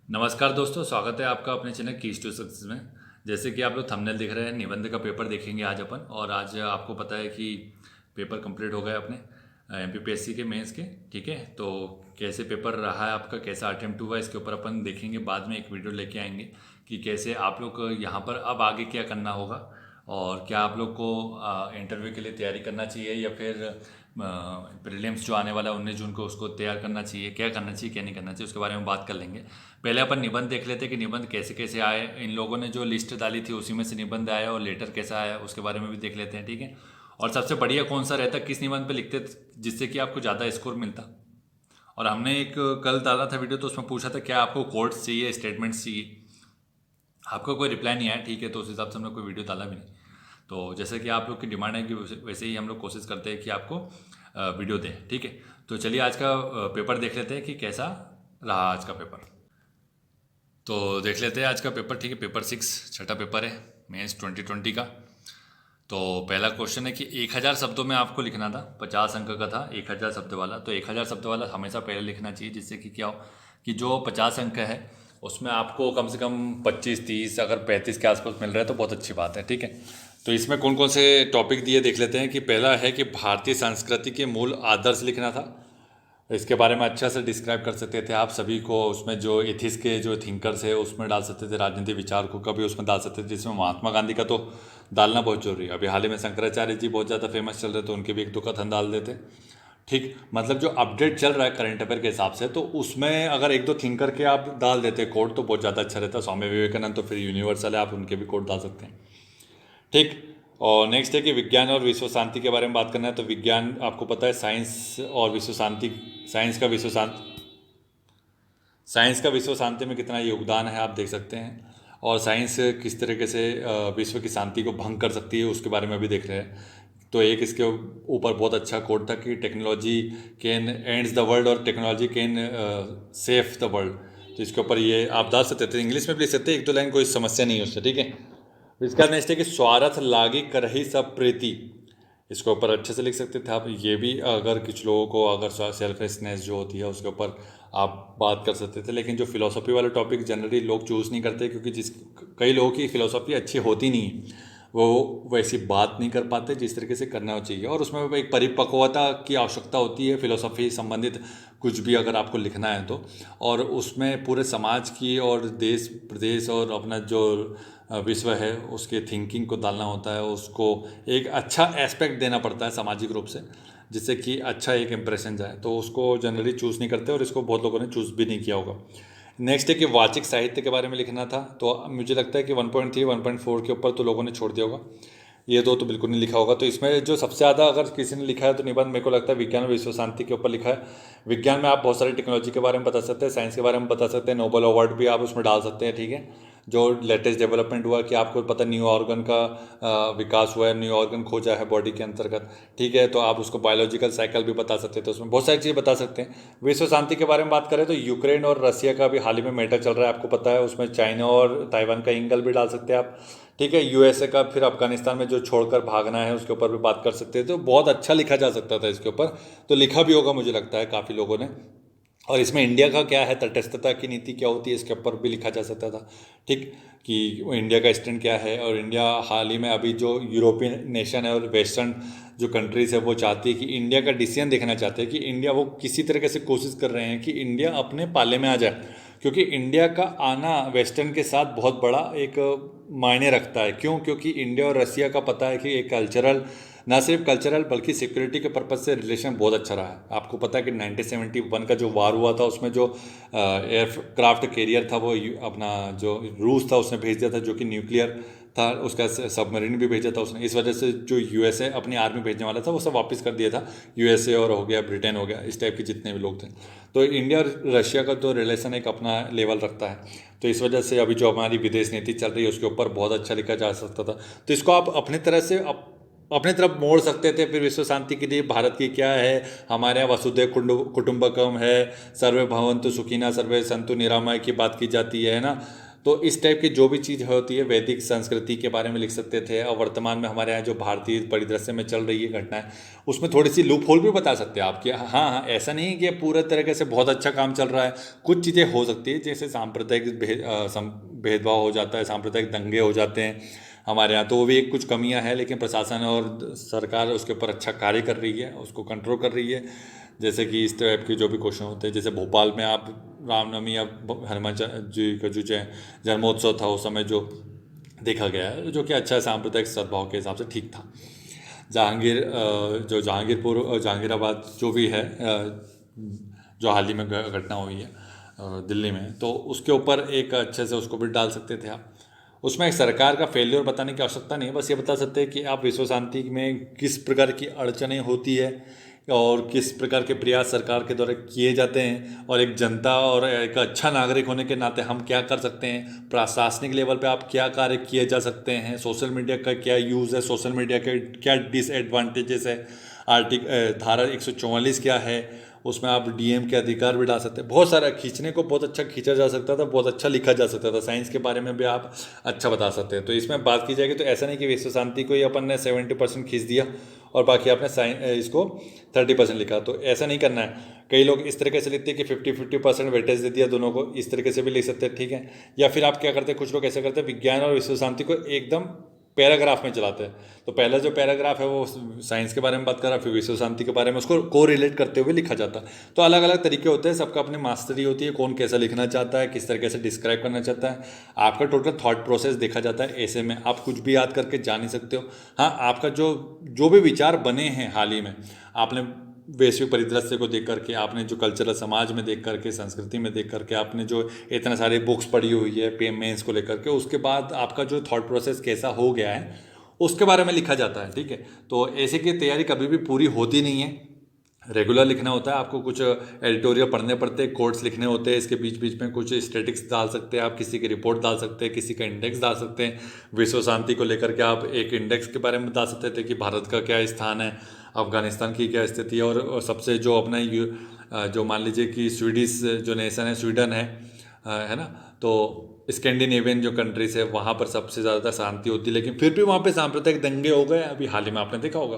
नमस्कार दोस्तों, स्वागत है आपका अपने चैनल कीज टू सक्सेस में। जैसे कि आप लोग थंबनेल दिख रहे हैं, निबंध का पेपर देखेंगे आज अपन। और आज आपको पता है कि पेपर कंप्लीट हो गए अपने एमपीपीएससी के मेंस के। ठीक है, तो कैसे पेपर रहा है आपका, कैसा अटेम्प्ट हुआ, इसके ऊपर अपन देखेंगे। बाद में एक वीडियो लेके आएंगे कि कैसे आप लोग को यहाँ पर अब आगे क्या करना होगा, और क्या आप लोग को इंटरव्यू के लिए तैयारी करना चाहिए या फिर प्रीलिम्स जो आने वाला है 19 जून को, उसको तैयार करना चाहिए, क्या करना चाहिए क्या नहीं करना चाहिए, उसके बारे में बात कर लेंगे। पहले अपन निबंध देख लेते हैं कि निबंध कैसे कैसे आए। इन लोगों ने जो लिस्ट डाली थी उसी में से निबंध आया, और लेटर कैसा आया उसके बारे में भी देख लेते हैं। ठीक है, और सबसे बढ़िया कौन सा रहता, किस निबंध पे लिखते जिससे कि आपको ज़्यादा स्कोर मिलता। और हमने एक कल डाला था वीडियो, तो उसमें पूछा था क्या आपको कोड्स चाहिए, स्टेटमेंट्स चाहिए। आपको कोई रिप्लाई नहीं आया, ठीक है, तो उस हिसाब से हमने कोई वीडियो डाला भी नहीं। तो जैसे कि आप लोग की डिमांड है कि वैसे ही हम लोग कोशिश करते हैं कि आपको वीडियो दें। ठीक है, तो चलिए आज का पेपर देख लेते हैं कि कैसा रहा आज का पेपर। तो देख लेते हैं आज का पेपर। ठीक है, पेपर 6 छठा पेपर है मेंस 2020 का। तो पहला क्वेश्चन है कि 1000 शब्दों में आपको लिखना था, 50 अंक का था, 1000 शब्द वाला। तो 1000 शब्द वाला हमेशा पहले लिखना चाहिए, जिससे कि क्या हो कि जो 50 अंक है उसमें आपको कम से कम 25 30 अगर 35 के आसपास मिल रहा है तो बहुत अच्छी बात है। ठीक है, तो इसमें कौन कौन से टॉपिक दिए देख लेते हैं। कि पहला है कि भारतीय संस्कृति के मूल आदर्श लिखना था। इसके बारे में अच्छा से डिस्क्राइब कर सकते थे आप सभी को। उसमें जो एथिक्स के जो थिंकर्स है उसमें डाल सकते थे, राजनीतिक विचारकों का भी उसमें डाल सकते थे, जिसमें महात्मा गांधी का तो डालना बहुत जरूरी है। अभी हाल ही में शंकराचार्य जी बहुत ज़्यादा फेमस चल रहे, तो उनके भी एक दो कथन डाल देते। ठीक, मतलब जो अपडेट चल रहा है करंट अफेयर के हिसाब से, तो उसमें अगर एक दो थिंकर के आप डाल देते कोड तो बहुत ज़्यादा अच्छा रहता। स्वामी विवेकानंद तो फिर यूनिवर्सल है, आप उनके भी कोड डाल सकते हैं। ठीक, और नेक्स्ट है कि विज्ञान और विश्व शांति के बारे में बात करना है। तो विज्ञान आपको पता है, साइंस और विश्व शांति, साइंस का विश्व शांति, साइंस का विश्व शांति में कितना योगदान है आप देख सकते हैं। और साइंस किस तरीके से विश्व की शांति को भंग कर सकती है उसके बारे में भी देख रहे हैं। तो एक इसके ऊपर बहुत अच्छा कोट था कि technology can ends the world और technology can save the world. तो इसके ऊपर ये आप डाल सकते थे, इंग्लिश में भी लिख सकते हैं, एक दो लाइन, कोई समस्या नहीं है उससे। ठीक है, इसका नेक्स्ट है कि स्वार्थ लागी करही सब प्रीति। इसके ऊपर अच्छे से लिख सकते थे आप। ये भी अगर कुछ लोगों को अगर सेल्फिशनेस जो होती है उसके ऊपर आप बात कर सकते थे। लेकिन जो फिलोसॉफी वाले टॉपिक जनरली लोग चूज़ नहीं करते, क्योंकि जिस कई लोगों की फिलोसॉफी अच्छी होती नहीं है, वो वैसी बात नहीं कर पाते जिस तरीके से करना चाहिए। और उसमें एक परिपक्वता की आवश्यकता होती है फिलोसॉफी संबंधित कुछ भी अगर आपको लिखना है तो। और उसमें पूरे समाज की और देश प्रदेश और अपना जो विश्व है उसके थिंकिंग को डालना होता है, उसको एक अच्छा एस्पेक्ट देना पड़ता है सामाजिक रूप से, जिससे कि अच्छा एक इम्प्रेशन जाए। तो उसको जनरली चूज़ नहीं करते, और इसको बहुत लोगों ने चूज़ भी नहीं किया होगा। नेक्स्ट है कि वाचिक साहित्य के बारे में लिखना था। तो मुझे लगता है कि 1.3 1.4 के ऊपर तो लोगों ने छोड़ दिया होगा, ये दो तो बिल्कुल नहीं लिखा होगा। तो इसमें जो सबसे ज़्यादा अगर किसी ने लिखा है तो निबंध मेरे को लगता है विज्ञान और विश्व शांति के ऊपर लिखा है। विज्ञान में आप बहुत सारी टेक्नोलॉजी के बारे में बता सकते हैं, साइंस के बारे में बता सकते हैं, नोबेल अवार्ड भी आप उसमें डाल सकते हैं। ठीक है, जो लेटेस्ट डेवलपमेंट हुआ कि आपको पता न्यू ऑर्गन का विकास हुआ है, न्यू ऑर्गन खोजा है बॉडी के अंतर्गत। ठीक है, तो आप उसको बायोलॉजिकल साइकिल भी बता सकते हैं, तो उसमें बहुत सारी चीज़ें बता सकते हैं। विश्व शांति के बारे में बात करें तो यूक्रेन और रसिया का भी हाल ही में मैटर चल रहा है, आपको पता है। उसमें चाइना और ताइवान का एंगल भी डाल सकते हैं आप। ठीक है, यूएसए का, फिर अफगानिस्तान में जो छोड़कर भागना है उसके ऊपर भी बात कर सकते हैं। तो बहुत अच्छा लिखा जा सकता था इसके ऊपर, तो लिखा भी होगा मुझे लगता है काफ़ी लोगों ने। और इसमें इंडिया का क्या है, तटस्थता की नीति क्या होती है, इसके ऊपर भी लिखा जा सकता था। ठीक, कि इंडिया का स्टैंड क्या है। और इंडिया हाल ही में अभी जो यूरोपियन नेशन है और वेस्टर्न जो कंट्रीज़ है वो चाहती है कि इंडिया का डिसीजन देखना चाहते हैं कि इंडिया, वो किसी तरीके से कोशिश कर रहे हैं कि इंडिया अपने पाले में आ जाए। क्योंकि इंडिया का आना वेस्टर्न के साथ बहुत बड़ा एक मायने रखता है। क्यों? क्योंकि इंडिया और रसिया का पता है कि एक कल्चरल, ना सिर्फ कल्चरल बल्कि सिक्योरिटी के पर्पज़ से रिलेशन बहुत अच्छा रहा है। आपको पता है कि 1971 का जो वार हुआ था उसमें जो एयरक्राफ्ट कैरियर था वो अपना जो रूस था उसने भेज दिया था, जो कि न्यूक्लियर था, उसका सबमरीन भी भेजा था उसने। इस वजह से जो यूएसए अपनी आर्मी भेजने वाला था वो सब वापस कर दिया था। यूएसए और हो गया, ब्रिटेन हो गया, इस टाइप के जितने भी लोग थे। तो इंडिया और रशिया का तो रिलेशन एक अपना लेवल रखता है। तो इस वजह से अभी जो हमारी विदेश नीति चल रही है उसके ऊपर बहुत अच्छा लिखा जा सकता था। तो इसको आप अपनी तरह से अपने तरफ मोड़ सकते थे। फिर विश्व शांति के लिए भारत की क्या है, हमारे यहाँ वसुधैव कुटुंबकम है, सर्वे भवन्तु सुखिनः सर्वे सन्तु निरामय की बात की जाती है ना। तो इस टाइप की जो भी चीज़ होती है वैदिक संस्कृति के बारे में लिख सकते थे, और वर्तमान में हमारे यहाँ जो भारतीय परिदृश्य में चल रही है घटनाएं, उसमें थोड़ी सी लूप होल भी बता सकते हैं आप कि हाँ हाँ, ऐसा नहीं है कि पूरे तरीके से बहुत अच्छा काम चल रहा है। कुछ चीज़ें हो सकती है, जैसे सांप्रदायिक भेदभाव हो जाता है, सांप्रदायिक दंगे हो जाते हैं हमारे यहाँ, तो वो भी एक कुछ कमियां हैं, लेकिन प्रशासन और सरकार उसके ऊपर अच्छा कार्य कर रही है, उसको कंट्रोल कर रही है। जैसे कि इस टाइप के जो भी क्वेश्चन होते हैं, जैसे भोपाल में आप रामनवमी या हनुमान जी का जो जन्मोत्सव था उस समय जो देखा गया है, जो कि अच्छा सांप्रदायिक सद्भाव के हिसाब से ठीक था। जो जहांगीराबाद जो भी है, जो हाल ही में घटना हुई है दिल्ली में, तो उसके ऊपर एक अच्छे से उसको भी डाल सकते थे आप। उसमें एक सरकार का फेलियर बताने की आवश्यकता नहीं है, बस ये बता सकते हैं कि आप विश्व शांति में किस प्रकार की अड़चनें होती है और किस प्रकार के प्रयास सरकार के द्वारा किए जाते हैं, और एक जनता और एक अच्छा नागरिक होने के नाते हम क्या कर सकते हैं, प्रशासनिक लेवल पे आप क्या कार्य किए जा सकते हैं, सोशल मीडिया का क्या यूज़ है, सोशल मीडिया के क्या डिसएडवांटेजेस है, धारा 144 क्या है, उसमें आप डीएम के अधिकार भी डाल सकते हैं। बहुत सारा खींचने को बहुत अच्छा खींचा जा सकता था, बहुत अच्छा लिखा जा सकता था, साइंस के बारे में भी आप अच्छा बता सकते हैं। तो इसमें बात की जाएगी तो ऐसा नहीं कि विश्व शांति को ही अपन ने 70% खींच दिया और बाकी आपने इसको 30% लिखा, तो ऐसा नहीं करना है। कई लोग इस तरीके से लिखते हैं कि 50-50% वेटेज दे दिया दोनों को, इस तरीके से भी लिख सकते हैं, ठीक है। या फिर आप क्या करते हैं, कुछ लोग ऐसे करते हैं विज्ञान और विश्व शांति को एकदम पैराग्राफ में चलाते हैं। तो पहला जो पैराग्राफ है वो साइंस के बारे में बात कर रहा है, फिर विश्व शांति के बारे में उसको को रिलेट करते हुए लिखा जाता है। तो अलग अलग तरीके होते हैं, सबका अपनी मास्टरी होती है, कौन कैसा लिखना चाहता है, किस तरीके से डिस्क्राइब करना चाहता है। आपका टोटल थॉट प्रोसेस देखा जाता है, ऐसे में आप कुछ भी याद करके जा नहीं सकते हो। हाँ, आपका जो भी विचार बने हैं हाल ही में, आपने वैश्विक परिदृश्य को देख करके, आपने जो कल्चरल समाज में देख करके, संस्कृति में देख करके, आपने जो इतने सारे बुक्स पढ़ी हुई है पीएम मेंस को लेकर के, उसके बाद आपका जो थॉट प्रोसेस कैसा हो गया है उसके बारे में लिखा जाता है, ठीक है। तो ऐसे की तैयारी कभी भी पूरी होती नहीं है, रेगुलर लिखना होता है आपको। कुछ एडिटोरियल पढ़ने पड़ते हैं, कोट्स लिखने होते हैं, इसके बीच बीच में कुछ स्टैटिक्स डाल सकते हैं आप, किसी की रिपोर्ट डाल सकते हैं, किसी का इंडेक्स डाल सकते हैं। विश्व शांति को लेकर के आप एक इंडेक्स के बारे में बता सकते थे कि भारत का क्या स्थान है, अफगानिस्तान की क्या स्थिति है, और सबसे जो अपना जो मान लीजिए कि स्वीडिश जो नेशन है, स्वीडन है ना, तो स्कैंडिनेवियन जो कंट्रीज है वहाँ पर सबसे ज़्यादा शांति होती है, लेकिन फिर भी वहाँ पे सांप्रदायिक दंगे हो गए, अभी हाल ही में आपने देखा होगा।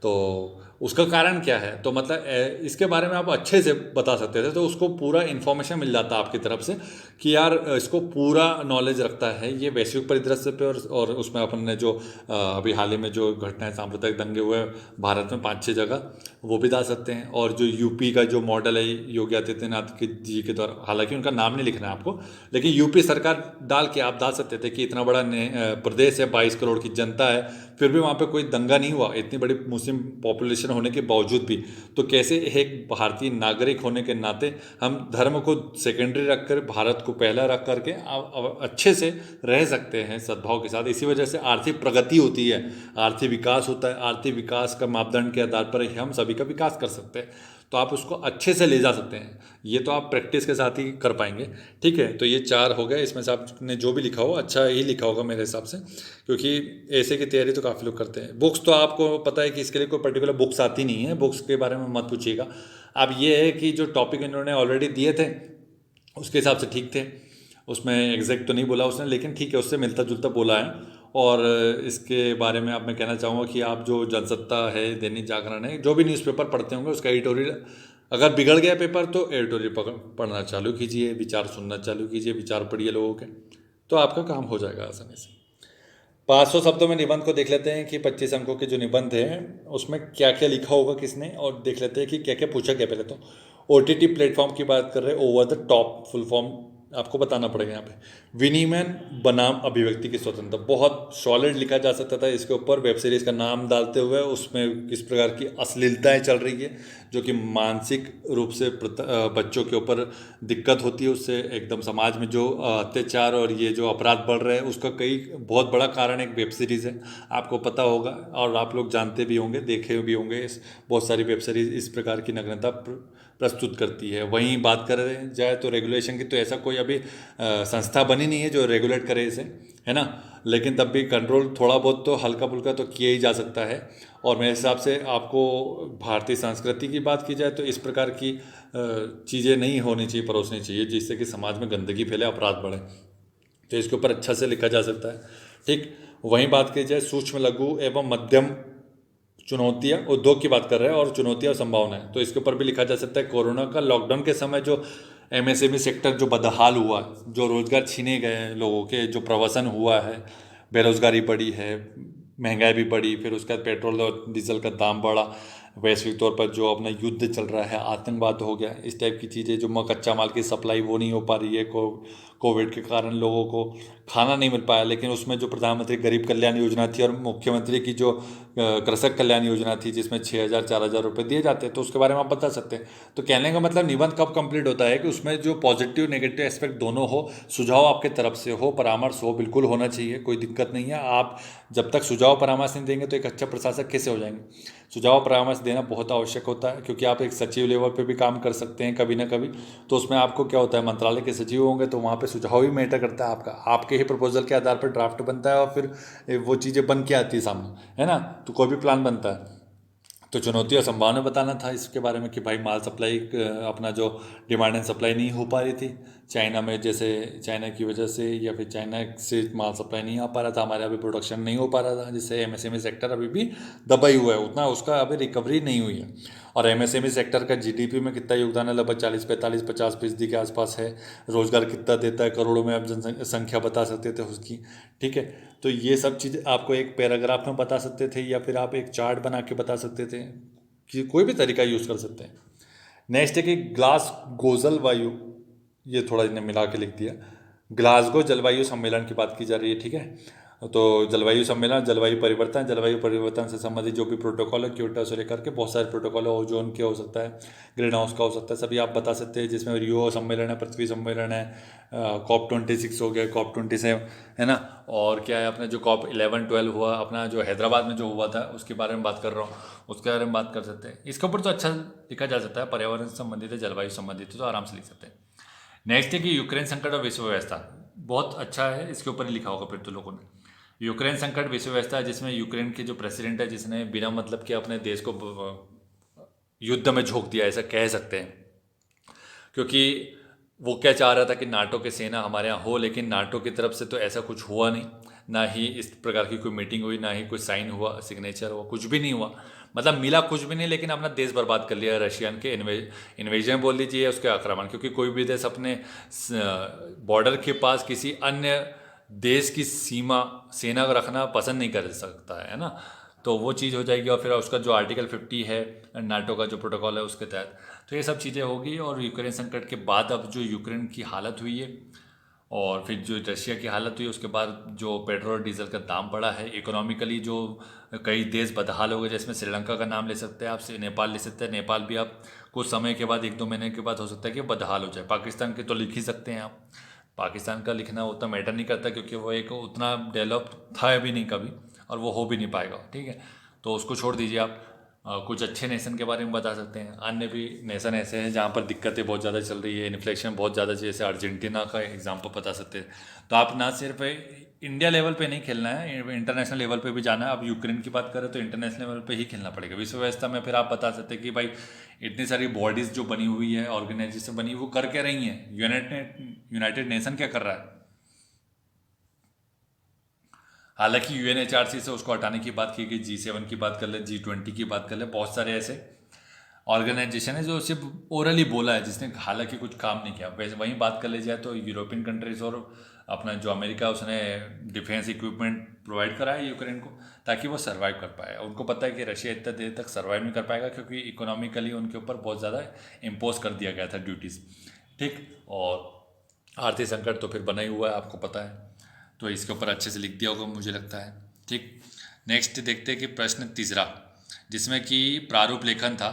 तो उसका कारण क्या है, तो मतलब इसके बारे में आप अच्छे से बता सकते थे, तो उसको पूरा इन्फॉर्मेशन मिल जाता आपकी तरफ से कि यार इसको पूरा नॉलेज रखता है ये वैश्विक परिदृश्य पे, और उसमें अपन ने जो अभी हाल ही में जो घटनाएं सांप्रदायिक दंगे हुए भारत में 5-6 जगह, वो भी डाल सकते हैं। और जो यूपी का जो मॉडल है योगी आदित्यनाथ जी के द्वारा, हालांकि उनका नाम नहीं लिखना है आपको, लेकिन यूपी सरकार डाल के आप डाल सकते थे कि इतना बड़ा प्रदेश है, 22 करोड़ की जनता है, फिर भी वहाँ पे कोई दंगा नहीं हुआ, इतनी बड़ी मुस्लिम पॉपुलेशन होने के बावजूद भी। तो कैसे एक भारतीय नागरिक होने के नाते हम धर्म को सेकेंडरी रखकर भारत को पहला रख करके अच्छे से रह सकते हैं सद्भाव के साथ। इसी वजह से आर्थिक प्रगति होती है, आर्थिक विकास होता है, आर्थिक विकास का मापदंड के आधार पर ही हम सभी का विकास कर सकते हैं। तो आप उसको अच्छे से ले जा सकते हैं, ये तो आप प्रैक्टिस के साथ ही कर पाएंगे, ठीक है। तो ये 4 हो गए, इसमें से आपने जो भी लिखा हो अच्छा ही लिखा होगा मेरे हिसाब से, क्योंकि ऐसे की तैयारी तो काफ़ी लोग करते हैं। बुक्स तो आपको पता है कि इसके लिए कोई पर्टिकुलर बुक्स आती नहीं है, बुक्स के बारे में मत पूछिएगा। अब ये है कि जो टॉपिक इन्होंने ऑलरेडी दिए थे उसके हिसाब से ठीक थे, उसमें एग्जैक्ट तो नहीं बोला उसने, लेकिन ठीक है, उससे मिलता जुलता बोला है। और इसके बारे में आप मैं कहना चाहूँगा कि आप जो जनसत्ता है, दैनिक जागरण है, जो भी न्यूज़पेपर पढ़ते होंगे उसका एडिटोरियल अगर बिगड़ गया पेपर तो एडिटोरियल पढ़ना चालू कीजिए, विचार सुनना चालू कीजिए, विचार पढ़िए लोगों के, तो आपका काम हो जाएगा आसानी से। 500 शब्दों में निबंध को देख लेते हैं कि 25 अंकों के जो निबंध है उसमें क्या क्या लिखा होगा किसने, और देख लेते हैं कि क्या क्या पूछा गया। पहले तो OTT प्लेटफॉर्म की बात कर रहे हैं, over the top full form आपको बताना पड़ेगा यहाँ पे। विनिमय बनाम अभिव्यक्ति की स्वतंत्रता, बहुत सॉलिड लिखा जा सकता था इसके ऊपर, वेब सीरीज़ का नाम डालते हुए उसमें किस प्रकार की अश्लीलताएं चल रही है, जो कि मानसिक रूप से बच्चों के ऊपर दिक्कत होती है, उससे एकदम समाज में जो अत्याचार और ये जो अपराध बढ़ रहे हैं उसका कई बहुत बड़ा कारण एक वेब सीरीज़ है, आपको पता होगा और आप लोग जानते भी होंगे, देखे भी होंगे। बहुत सारी वेब सीरीज़ इस प्रकार की नग्नता प्रस्तुत करती है। वहीं बात करें जाए तो रेगुलेशन की, तो ऐसा कोई अभी संस्था बनी नहीं है जो रेगुलेट करे इसे, है ना, लेकिन तब भी कंट्रोल थोड़ा बहुत तो हल्का फुल्का तो किया ही जा सकता है। और मेरे हिसाब से आपको भारतीय संस्कृति की बात की जाए तो इस प्रकार की चीज़ें नहीं होनी चाहिए, परोसनी चाहिए, जिससे कि समाज में गंदगी फैले, अपराध बढ़े। तो इसके ऊपर अच्छा से लिखा जा सकता है। ठीक, वहीं बात की जाए सूक्ष्म लघु एवं मध्यम चुनौतियाँ, उद्योग की बात कर रहे हैं और चुनौतियाँ और संभावनाएं, तो इसके ऊपर भी लिखा जा सकता है। कोरोना का लॉकडाउन के समय जो एमएसएमई सेक्टर जो बदहाल हुआ, जो रोजगार छीने गए हैं लोगों के, जो प्रवसन हुआ है, बेरोजगारी बढ़ी है, महंगाई भी बढ़ी, फिर उसके बाद पेट्रोल और डीजल का दाम बढ़ा, वैश्विक तौर पर जो अपना युद्ध चल रहा है, आतंकवाद हो गया, इस टाइप की चीज़ें, जो कच्चा माल की सप्लाई वो नहीं हो पा रही है, कोविड के कारण लोगों को खाना नहीं मिल पाया, लेकिन उसमें जो प्रधानमंत्री गरीब कल्याण योजना थी और मुख्यमंत्री की जो कृषक कल्याण योजना थी जिसमें 6,000 4,000 रुपये दिए जाते हैं, तो उसके बारे में आप बता सकते हैं। तो कहने का मतलब निबंध कब कंप्लीट होता है कि उसमें जो पॉजिटिव नेगेटिव एस्पेक्ट दोनों हो, सुझाव आपके तरफ से हो, परामर्श हो, बिल्कुल होना चाहिए, कोई दिक्कत नहीं है। आप जब तक सुझाव परामर्श नहीं देंगे तो एक अच्छा प्रशासक कैसे हो जाएंगे। सुझाव परामर्श देना बहुत आवश्यक होता है, क्योंकि आप एक सचिव लेवल पे भी काम कर सकते हैं कभी ना कभी, तो उसमें आपको क्या होता है, मंत्रालय के सचिव होंगे तो वहाँ पे सुझाव भी मैटर करता है आपका, आपके ही प्रपोजल के आधार पर ड्राफ्ट बनता है और फिर वो चीज़ें बन के आती है सामने, है ना, तो कोई भी प्लान बनता है। तो चुनौती और संभावना बताना था इसके बारे में कि भाई माल सप्लाई, अपना जो डिमांड एंड सप्लाई नहीं हो पा रही थी चाइना में, जैसे चाइना की वजह से या फिर चाइना से माल सप्लाई नहीं आ पा रहा था, हमारे अभी प्रोडक्शन नहीं हो पा रहा था, जिससे एमएसएमई सेक्टर अभी भी दबा ही हुआ है, उतना उसका अभी रिकवरी नहीं हुई है। और एमएसएमई सेक्टर का जीडीपी में कितना योगदान है, लगभग 40 45 50% के आसपास है। रोजगार कितना देता है, करोड़ों में आप जनसंख्या बता सकते थे उसकी। ठीक है, तो ये सब चीज़ आपको एक पैराग्राफ में बता सकते थे, या फिर आप एक चार्ट बना के बता सकते थे, कि कोई भी तरीका यूज़ कर सकते हैं। नेक्स्ट है कि ग्लास गोजल वायु, ये थोड़ा इन्हें मिला के लिख दिया, ग्लासगो जलवायु सम्मेलन की बात की जा रही है। ठीक है, तो जलवायु सम्मेलन, जलवायु परिवर्तन से संबंधित जो भी प्रोटोकॉल है, क्योटो से लेकर के बहुत सारे प्रोटोकॉल है, ओजोन के हो सकता है, ग्रीन हाउस का हो सकता है, सभी आप बता सकते हैं, जिसमें रियो सम्मेलन है, पृथ्वी सम्मेलन है, COP26 हो गया, COP27, है ना, और क्या है अपना जो COP11 12 हुआ अपना, जो हैदराबाद में जो हुआ था उसके बारे में बात कर रहा हूँ, उसके बारे में बात कर सकते हैं। इसके ऊपर तो अच्छा लिखा जा सकता है, पर्यावरण से संबंधित है, जलवायु संबंधित है, तो आराम से लिख सकते हैं। नेक्स्ट है कि यूक्रेन संकट और विश्व व्यवस्था, बहुत अच्छा है, इसके ऊपर ही लिखा होगा फिर तो लोगों ने। यूक्रेन संकट विश्व व्यवस्था, जिसमें यूक्रेन के जो प्रेसिडेंट है, जिसने बिना मतलब के अपने देश को युद्ध में झोंक दिया, ऐसा कह सकते हैं, क्योंकि वो क्या चाह रहा था कि नाटो की सेना हमारे यहाँ हो, लेकिन नाटो की तरफ से तो ऐसा कुछ हुआ नहीं, ना ही इस प्रकार की कोई मीटिंग हुई, ना ही कोई साइन हुआ, सिग्नेचर हुआ, कुछ भी नहीं हुआ, मतलब मिला कुछ भी नहीं, लेकिन अपना देश बर्बाद कर लिया रशियन के इन्वेजन बोल लीजिए, उसके आक्रमण, क्योंकि कोई भी देश अपने बॉर्डर के पास किसी अन्य देश की सेना रखना पसंद नहीं कर सकता है ना, तो वो चीज़ हो जाएगी। और फिर उसका जो आर्टिकल 50 है नाटो का जो प्रोटोकॉल है उसके तहत, तो ये सब चीज़ें होगी। और यूक्रेन संकट के बाद अब जो यूक्रेन की हालत हुई है, और फिर जो रशिया की हालत हुई, उसके बाद जो पेट्रोल और डीजल का दाम बढ़ा है, इकोनॉमिकली जो कई देश बदहाल हो गए, जिसमें श्रीलंका का नाम ले सकते हैं आप, नेपाल ले सकते हैं, नेपाल भी आप कुछ समय के बाद 1-2 महीने के बाद हो सकता है कि बदहाल हो जाए। पाकिस्तान के तो लिख ही सकते हैं आप, पाकिस्तान का लिखना उतना मैटर नहीं करता, क्योंकि वो एक उतना डेवलप था भी नहीं कभी, और वो हो भी नहीं पाएगा। ठीक है, तो उसको छोड़ दीजिए आप। कुछ अच्छे नेशन के बारे में बता सकते हैं। अन्य भी नेशन ऐसे हैं जहाँ पर दिक्कतें बहुत ज़्यादा चल रही है, इन्फ्लेशन बहुत ज़्यादा, जैसे अर्जेंटीना का एग्जाम्पल बता सकते हैं। तो आप ना सिर्फ इंडिया लेवल पे नहीं खेलना है, इंटरनेशनल लेवल पे भी जाना है। अब यूक्रेन की बात करें तो इंटरनेशनल लेवल पे ही खेलना पड़ेगा। विश्व व्यवस्था में फिर आप बता सकते हैं कि भाई इतनी सारी बॉडीज़ जो बनी हुई है, ऑर्गेनाइजेशन बनी, वो कर क्या रही हैं। यूनाइटेड नेशन क्या कर रहा है। हालांकि UNHRC से उसको हटाने की बात की गई, G7 की बात कर ले, G20 की बात कर ले, बहुत सारे ऐसे ऑर्गेनाइजेशन है जो सिर्फ ओरली बोला है, जिसने हालांकि कुछ काम नहीं किया। वैसे वहीं बात कर ले जाए तो यूरोपियन कंट्रीज और अपना जो अमेरिका, उसने डिफेंस इक्विपमेंट प्रोवाइड करा है यूक्रेन को, ताकि वो सर्वाइव कर पाए। उनको पता है कि रशिया इतना देर तक सर्वाइव नहीं कर पाएगा, क्योंकि इकोनॉमिकली उनके ऊपर बहुत ज़्यादा इम्पोज कर दिया गया था ड्यूटीज़। ठीक, और आर्थिक संकट तो फिर बना ही हुआ है, आपको पता है, तो इसके ऊपर अच्छे से लिख दिया होगा मुझे लगता है। ठीक, नेक्स्ट देखते हैं कि प्रश्न तीसरा, जिसमें कि प्रारूप लेखन था।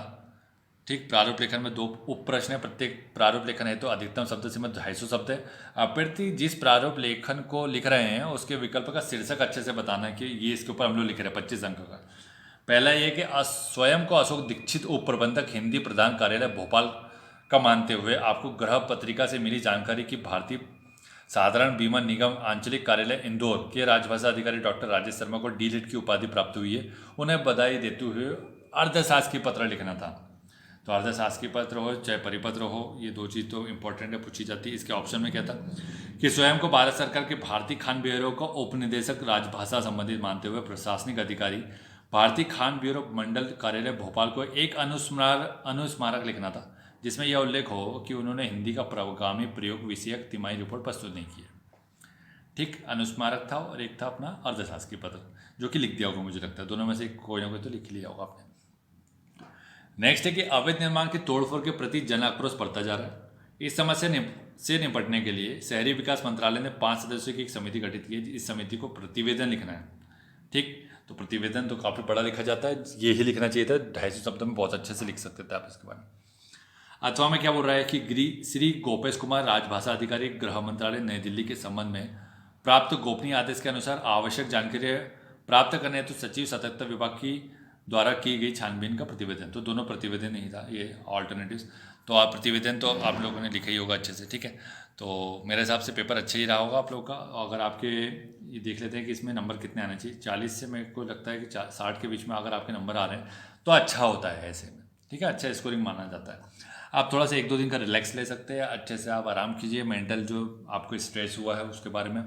ठीक, प्रारूप लेखन में 2 उप प्रश्न है, प्रत्येक प्रारूप लेखन है तो अधिकतम शब्द सीमा 250 शब्द है। अभ्यर्थी जिस प्रारूप लेखन को लिख रहे हैं उसके विकल्प का शीर्षक अच्छे से बताना है कि ये इसके ऊपर हम लोग लिख रहे हैं 25 अंक का। पहला ये कि स्वयं को अशोक दीक्षित उप प्रबंधक हिंदी प्रधान कार्यालय भोपाल का मानते हुए आपको गृह पत्रिका से मिली जानकारी की भारतीय साधारण बीमा निगम आंचलिक कार्यालय इंदौर के राजभाषा अधिकारी डॉक्टर राजेश शर्मा को D.Litt की उपाधि प्राप्त हुई है। उन्हें बधाई देते हुए अर्धशासकीय पत्र लिखना था। तो अर्धशासकीय पत्र हो चाहे परिपत्र हो, ये 2 चीज़ तो इंपॉर्टेंट है, पूछी जाती है। इसके ऑप्शन में क्या था कि स्वयं को भारत सरकार के भारतीय खान ब्यूरो का उपनिदेशक राजभाषा संबंधित मानते हुए प्रशासनिक अधिकारी भारतीय खान ब्यूरो मंडल कार्यालय भोपाल को एक अनुस्मारक लिखना था, जिसमें यह उल्लेख हो कि उन्होंने हिंदी का प्रगामी प्रयोग विषयक तिमाही रिपोर्ट प्रस्तुत नहीं की है। ठीक, अनुस्मारक था और एक था अपना अर्धशासकीय पत्र, जो कि लिख दिया होगा, मुझे लगता है दोनों में से कोई ना कोई तो लिख लिया होगा आपने। नेक्स्ट है कि अवैध निर्माण की तोड़फोड़ के प्रति जन आक्रोश बढ़ता जा रहा है। इस समस्या से निपटने के लिए शहरी विकास मंत्रालय ने 5 सदस्यों की एक समिति गठित की है। इस समिति को प्रतिवेदन लिखना है। ठीक, तो प्रतिवेदन तो काफ़ी बड़ा लिखा जाता है, ये ही लिखना चाहिए था, 250 शब्दों में बहुत अच्छे से लिख सकते थे आप इसके बारे में। अथवा में क्या बोल रहा है कि श्री गोपेश कुमार राजभाषा अधिकारी गृह मंत्रालय नई दिल्ली के संबंध में प्राप्त गोपनीय आदेश के अनुसार आवश्यक जानकारी प्राप्त करने हेतु सचिव सतर्कता विभाग की द्वारा की गई छानबीन का प्रतिवेदन। तो दोनों प्रतिवेदन नहीं था, ये ऑल्टरनेटिव्स। तो आप प्रतिवेदन तो आप लोगों ने लिखा ही होगा अच्छे से, ठीक है। तो मेरे हिसाब से पेपर अच्छा ही रहा होगा आप लोगों का। अगर आपके ये देख लेते हैं कि इसमें नंबर कितने आने चाहिए, 40 से मेरे को लगता है कि 60 के बीच में अगर आपके नंबर आ रहे हैं तो अच्छा होता है ऐसे में, ठीक है, अच्छा स्कोरिंग माना जाता है। आप थोड़ा सा 1-2 दिन का रिलैक्स ले सकते हैं, अच्छे से आप आराम कीजिए, मेंटल जो आपको स्ट्रेस हुआ है उसके बारे में,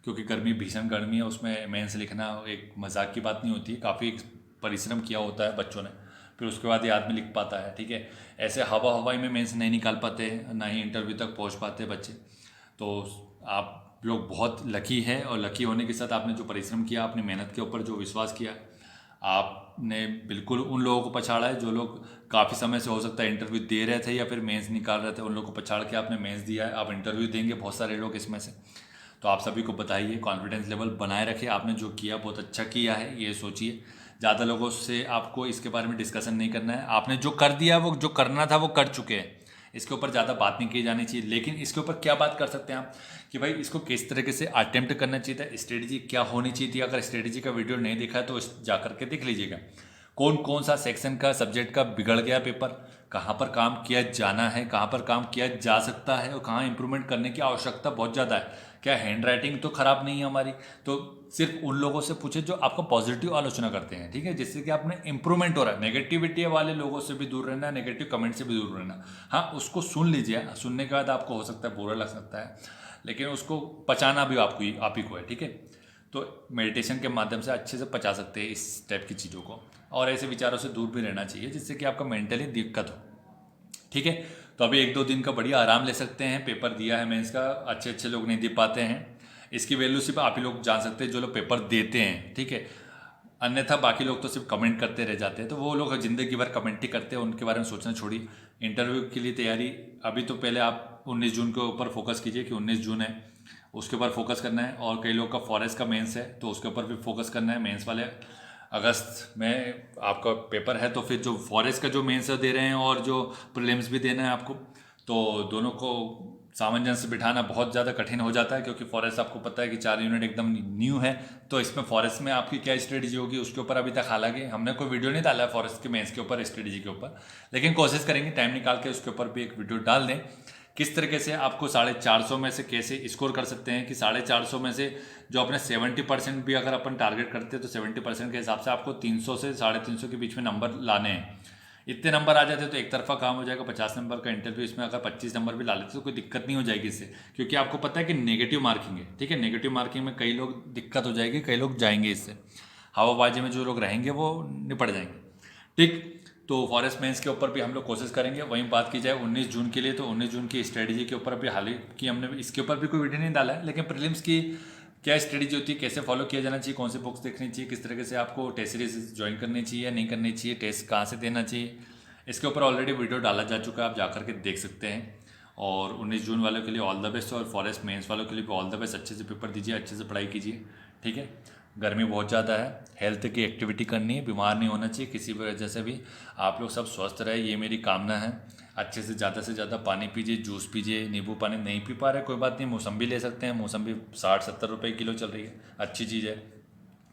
क्योंकि गर्मी भीषण गर्मी है, उसमें मेंस लिखना एक मजाक की बात नहीं होती, काफ़ी परिश्रम किया होता है बच्चों ने, फिर उसके बाद ये आदमी लिख पाता है, ठीक है। ऐसे हवाई में मेंस नहीं निकाल पाते, ना ही इंटरव्यू तक पहुंच पाते बच्चे। तो आप लोग बहुत लकी है, और लकी होने के साथ आपने जो परिश्रम किया, अपनी मेहनत के ऊपर जो विश्वास किया, आपने बिल्कुल उन लोगों को पछाड़ा है जो लोग काफ़ी समय से हो सकता है इंटरव्यू दे रहे थे या फिर मेंस निकाल रहे थे, उन लोगों को पछाड़ के आपने मेंस दिया है। आप इंटरव्यू देंगे बहुत सारे लोग इसमें से, तो आप सभी को बताइए, कॉन्फिडेंस लेवल बनाए रखिए। आपने जो किया बहुत अच्छा किया है, ये सोचिए। ज़्यादा लोगों से आपको इसके बारे में डिस्कशन नहीं करना है। आपने जो कर दिया, वो जो करना था वो कर चुके हैं, इसके ऊपर ज़्यादा बात नहीं की जानी चाहिए। लेकिन इसके ऊपर क्या बात कर सकते हैं आप कि भाई इसको किस तरीके से अटेम्प्ट करना चाहिए था, स्ट्रेटजी क्या होनी चाहिए थी। अगर स्ट्रेटजी का वीडियो नहीं देखा है तो जा करके देख लीजिएगा। कौन कौन सा सेक्शन का सब्जेक्ट का बिगड़ गया पेपर, कहाँ पर काम किया जाना है, कहाँ पर काम किया जा सकता है, और कहाँ इंप्रूवमेंट करने की आवश्यकता बहुत ज़्यादा है। क्या हैंड राइटिंग तो ख़राब नहीं है हमारी, तो सिर्फ उन लोगों से पूछे जो आपका पॉजिटिव आलोचना करते हैं, ठीक है, जिससे कि आपने इंप्रूवमेंट हो रहा है। नेगेटिविटी वाले लोगों से भी दूर रहना, नेगेटिव कमेंट से भी दूर रहना। हाँ, उसको सुन लीजिए, सुनने के बाद आपको हो सकता है बुरा लग सकता है, लेकिन उसको पचाना भी आप ही को है, ठीक है। तो मेडिटेशन के माध्यम से अच्छे से पचा सकते हैं इस टाइप की चीज़ों को, और ऐसे विचारों से दूर भी रहना चाहिए जिससे कि आपका मेंटली दिक्कत हो, ठीक है। तो अभी 1-2 दिन का बढ़िया आराम ले सकते हैं। पेपर दिया है मेंस का, अच्छे लोग नहीं दे पाते हैं, इसकी वैल्यू सिर्फ आप ही लोग जान सकते हैं जो लोग पेपर देते हैं, ठीक है। अन्यथा बाकी लोग तो सिर्फ कमेंट करते रह जाते हैं, तो वो लोग ज़िंदगी भर कमेंट ही करते हैं, उनके बारे में सोचना छोड़िए। इंटरव्यू के लिए तैयारी अभी तो पहले आप 19 जून के ऊपर फोकस कीजिए कि 19 जून है, उसके ऊपर फोकस करना है। और कई लोग का फॉरेस्ट का मेंस है तो उसके ऊपर भी फोकस करना है। मेंस वाले अगस्त में आपका पेपर है, तो फिर जो फॉरेस्ट का जो मेंस दे रहे हैं और जो प्रीलिम्स भी देना है आपको, तो दोनों को सामंजस्य बिठाना बहुत ज़्यादा कठिन हो जाता है, क्योंकि फॉरेस्ट आपको पता है कि 4 यूनिट एकदम न्यू है। तो इसमें फॉरेस्ट में आपकी क्या स्ट्रेटजी होगी उसके ऊपर अभी तक हालांकि हमने कोई वीडियो नहीं डाला है फॉरेस्ट के मेंस के ऊपर, स्ट्रेटजी के ऊपर, लेकिन कोशिश करेंगे टाइम निकाल के उसके ऊपर भी एक वीडियो डाल दें। किस तरीके से आपको 450 में से कैसे स्कोर कर सकते हैं कि 450 में से जो अपने 70% भी अगर अपन टारगेट करते हैं तो 70% के हिसाब से आपको 300 से 350 के बीच में नंबर लाने हैं। इतने नंबर आ जाते तो एक तरफा काम हो जाएगा। 50 नंबर का इंटरव्यू, इसमें अगर 25 नंबर भी ला लेते तो कोई दिक्कत नहीं हो जाएगी इससे, क्योंकि आपको पता है कि नेगेटिव मार्किंग है, ठीक है। नेगेटिव मार्किंग में कई लोग दिक्कत हो जाएगी, कई लोग जाएंगे इससे, हवाबाजी में जो लोग रहेंगे वो निपट जाएंगे, ठीक। तो फॉरेस्ट मेंस के ऊपर भी हम लोग कोशिश करेंगे। वहीं बात की जाए 19 जून के लिए, तो 19 जून की स्ट्रेटजी के ऊपर अभी हाल ही की हमने इसके ऊपर भी कोई वीडियो नहीं डाला है, लेकिन प्रीलिम्स की क्या स्ट्रेटजी होती है, कैसे फॉलो किया जाना चाहिए, कौन सी बुक्स देखनी चाहिए, किस तरीके से आपको टेस्ट सीरीज ज्वाइन करनी चाहिए या नहीं करनी चाहिए, टेस्ट कहाँ से देना चाहिए, इसके ऊपर ऑलरेडी वीडियो डाला जा चुका है, आप जाकर के देख सकते हैं। और 19 जून वालों के लिए ऑल द बेस्ट, और फॉरेस्ट मेंस वालों के लिए भी ऑल द बेस्ट। अच्छे से पेपर दीजिए, अच्छे से पढ़ाई कीजिए, ठीक है। गर्मी बहुत ज़्यादा है, हेल्थ की एक्टिविटी करनी है, बीमार नहीं होना चाहिए किसी भी वजह से भी। आप लोग सब स्वस्थ रहे, ये मेरी कामना है। अच्छे से ज़्यादा पानी पीजिए, जूस पीजिए, नींबू पानी नहीं पी पा रहे कोई बात नहीं, मौसम्बी ले सकते हैं। मौसम्बी 60-70 रुपये किलो चल रही है, अच्छी चीज़ है।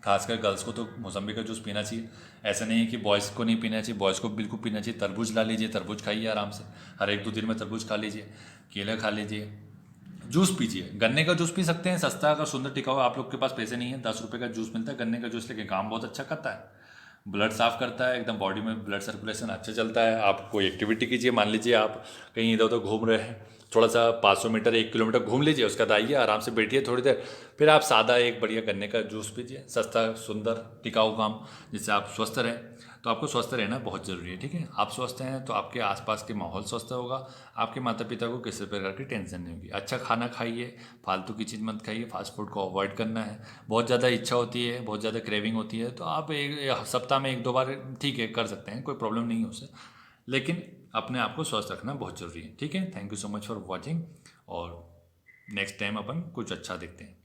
खासकर गर्ल्स को तो मौसम्बी का जूस पीना चाहिए। ऐसा नहीं है कि बॉयज़ को नहीं पीना चाहिए, बॉयज़ को बिल्कुल पीना चाहिए। तरबूज ला लीजिए, तरबूज खाइए आराम से, हर 1-2 दिन में तरबूज खा लीजिए, केला खा लीजिए, जूस पीजिए। गन्ने का जूस पी सकते हैं, सस्ता अगर सुंदर टिकाऊ आप लोग के पास पैसे नहीं है, 10 रुपये का जूस मिलता है गन्ने का जूस, लेकिन काम बहुत अच्छा करता है, ब्लड साफ करता है एकदम, बॉडी में ब्लड सर्कुलेशन अच्छा चलता है। आप कोई एक्टिविटी कीजिए, मान लीजिए आप कहीं इधर उधर घूम रहे हैं थोड़ा सा 500 मीटर 1 किलोमीटर घूम लीजिए, उसके बाद आइए आराम से बैठिए थोड़ी देर, फिर आप सादा एक बढ़िया गन्ने का जूस पीजिए, सस्ता सुंदर टिकाऊ काम, जिससे आप स्वस्थ रहें। तो आपको स्वस्थ रहना बहुत ज़रूरी है, ठीक है। आप स्वस्थ हैं तो आपके आसपास के माहौल स्वस्थ होगा, आपके माता पिता को किसी प्रकार की टेंशन नहीं होगी। अच्छा खाना खाइए, फालतू की चीज़ मत खाइए, फास्ट फूड को अवॉइड करना है। बहुत ज़्यादा इच्छा होती है, बहुत ज़्यादा क्रेविंग होती है, तो आप एक सप्ताह में 1-2 बार ठीक है कर सकते हैं, कोई प्रॉब्लम नहीं है उससे, लेकिन अपने आप को स्वस्थ रखना बहुत ज़रूरी है, ठीक है। Thank you so much for watching, और नेक्स्ट टाइम अपन कुछ अच्छा देखते हैं।